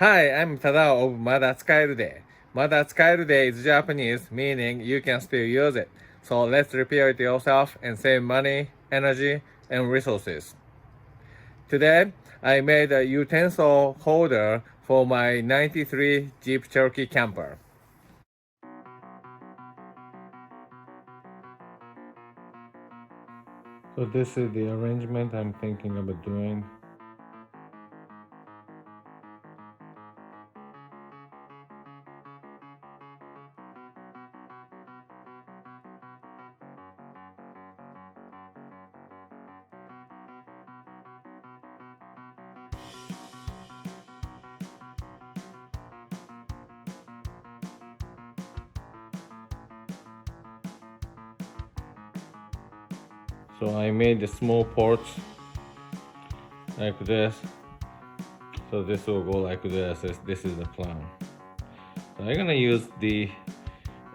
Hi, I'm Tadao of Mada Tsukaeru Day. Mada Tsukaeru Day is Japanese, meaning you can still use it. So let's repair it yourself and save money, energy, and resources. Today, I made a utensil holder for my 93 Jeep Cherokee Camper. So this is the arrangement I'm thinking about doing. So I made the small ports like this. So this will go like this. This is the plan. So I'm gonna use the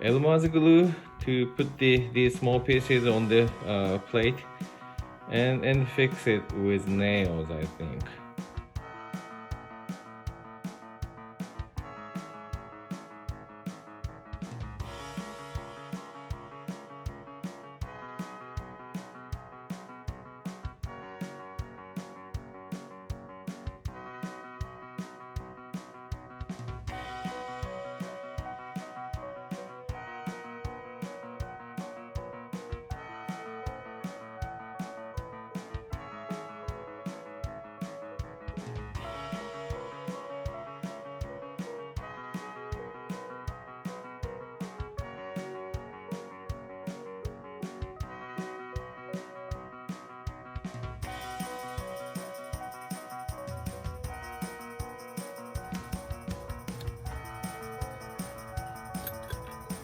Elmer's glue to put these small pieces on the plate and fix it with nails, I think.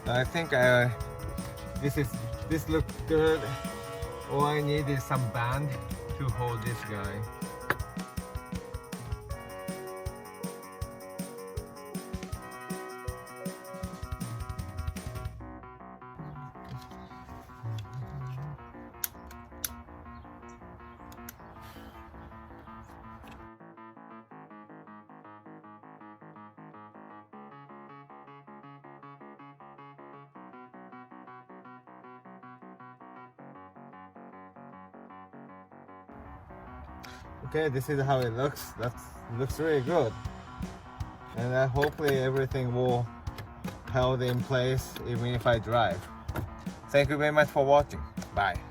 I think this looks good. All I need is some band to hold this guy. Okay, this is how it looks. That looks really good. And hopefully everything will held in place even if I drive. Thank you very much for watching. Bye.